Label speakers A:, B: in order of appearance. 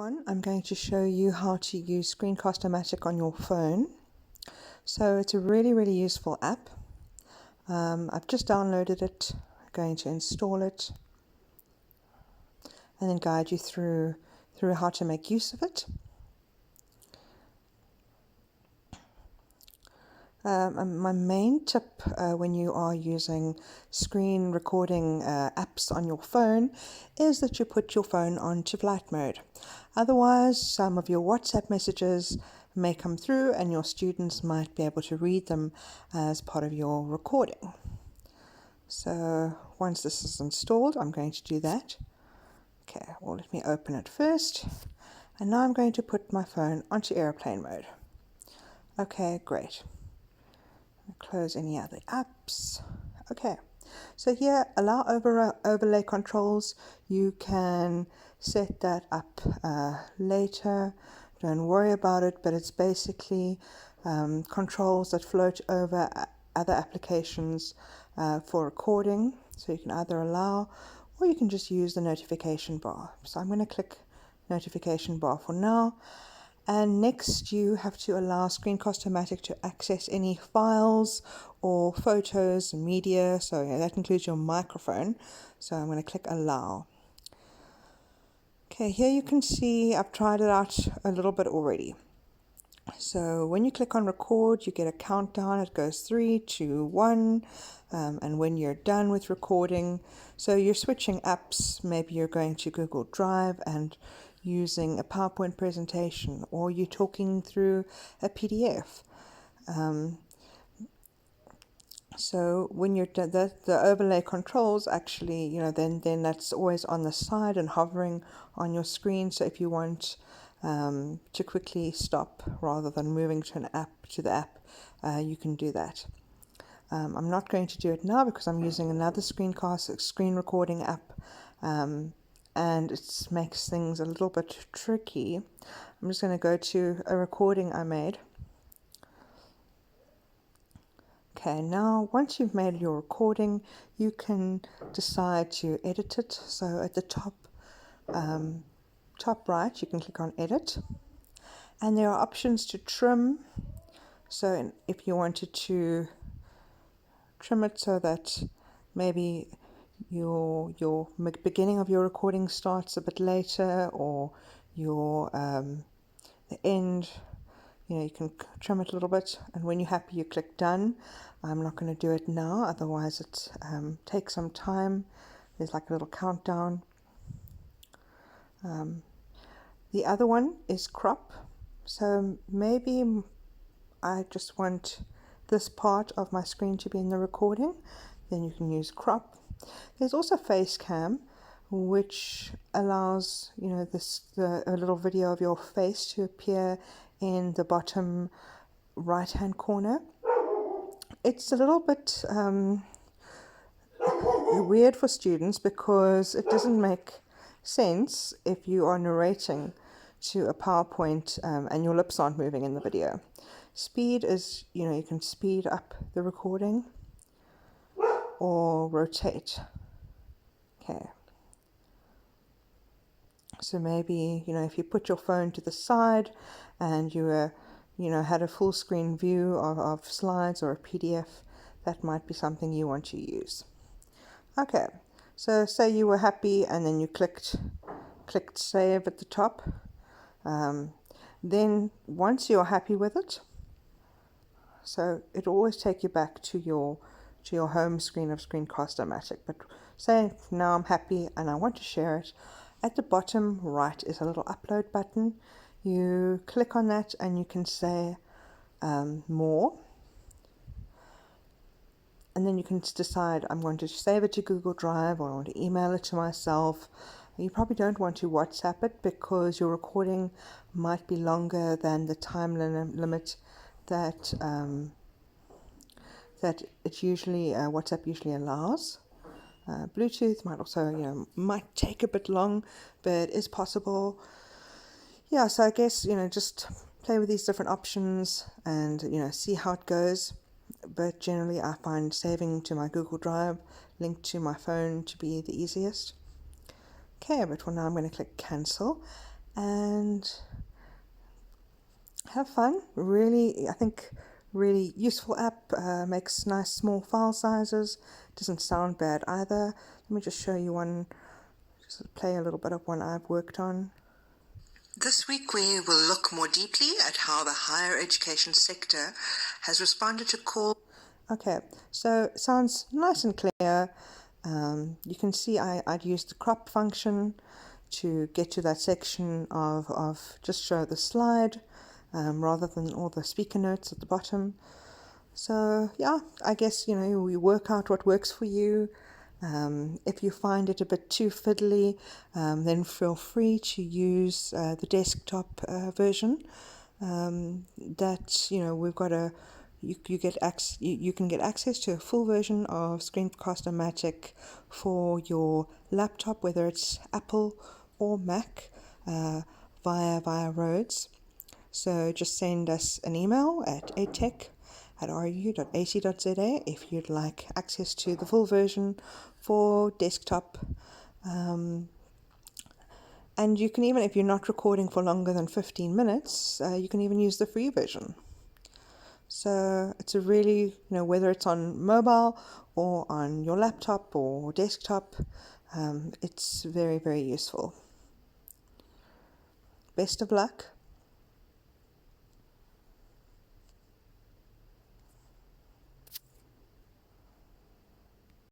A: I'm going to show you how to use Screencast-o on your phone. So it's a really useful app. I've just downloaded it. I'm going to install it and then guide you through how to make use of it. My main tip when you are using screen recording apps on your phone is that you put your phone onto flight mode. Otherwise, some of your WhatsApp messages may come through and your students might be able to read them as part of your recording. So once this is installed, I'm going to do that. Okay, well, let me open it first. And now I'm going to put my phone onto airplane mode. Okay, great. Close any other apps. Okay, so here, allow overlay controls. You can set that up later. Don't worry about it, but it's basically controls that float over other applications for recording. So you can either allow or you can just use the notification bar. So I'm going to click notification bar for now. And next you have to allow Screencast-o to access any files or photos and media. So that includes your microphone. So I'm going to click allow. Okay, here you can see I've tried it out a little bit already. So when you click on record, you get a countdown. It goes 3, 2, 1. And when you're done with recording, so you're switching apps. Maybe you're going to Google Drive and using a PowerPoint presentation, or you're talking through a PDF. So when you're done, the overlay controls actually, then that's always on the side and hovering on your screen. So if you want to quickly stop rather than moving to the app, you can do that. I'm not going to do it now because I'm using another screen recording app. And it makes things a little bit tricky. I'm just going to go to a recording I made. Okay, now once you've made your recording, you can decide to edit it. So at the top right, you can click on edit. And there are options to trim. So if you wanted to trim it so that maybe your beginning of your recording starts a bit later, or your the end, you can trim it a little bit, and when you're happy you click done. I'm not going to do it now, otherwise it takes some time. There's like a little countdown. The other one is crop. So maybe I just want this part of my screen to be in the recording, then you can use crop. There's also face cam, which allows a little video of your face to appear in the bottom right hand corner. It's a little bit weird for students because it doesn't make sense if you are narrating to a PowerPoint and your lips aren't moving in the video. Speed is, you can speed up the recording or rotate. Okay. So maybe, if you put your phone to the side and you had a full screen view of slides or a PDF, that might be something you want to use. Okay. So say you were happy and then you clicked save at the top. Then once you're happy with it, so it'll always take you back to your home screen of Screencast-o. But say now I'm happy and I want to share it. At the bottom right is a little upload button. You click on that and you can say more. And then you can decide, I'm going to save it to Google Drive, or I want to email it to myself. You probably don't want to WhatsApp it because your recording might be longer than the time limit that WhatsApp usually allows. Bluetooth might also, might take a bit long, but is possible. Yeah, so I guess, just play with these different options and, see how it goes. But generally I find saving to my Google Drive linked to my phone to be the easiest. Okay, but for now I'm going to click cancel. and have fun. Really, I think really useful app, makes nice small file sizes, doesn't sound bad either. Let me just show you one, just play a little bit of one I've worked on. This week we will look more deeply at how the higher education sector has responded to call. Okay, so it sounds nice and clear. You can see I'd used the crop function to get to that section of just show the slide, rather than all the speaker notes at the bottom. So yeah, I guess, you work out what works for you. If you find it a bit too fiddly, then feel free to use the desktop version. That we've got you can get access to a full version of Screencast-o matic for your laptop, whether it's Apple or Mac, via Rhodes. So just send us an email at atech@ru.ac.za if you'd like access to the full version for desktop. And you can even, if you're not recording for longer than 15 minutes, you can even use the free version. So it's a really, whether it's on mobile or on your laptop or desktop, it's very, very useful. Best of luck.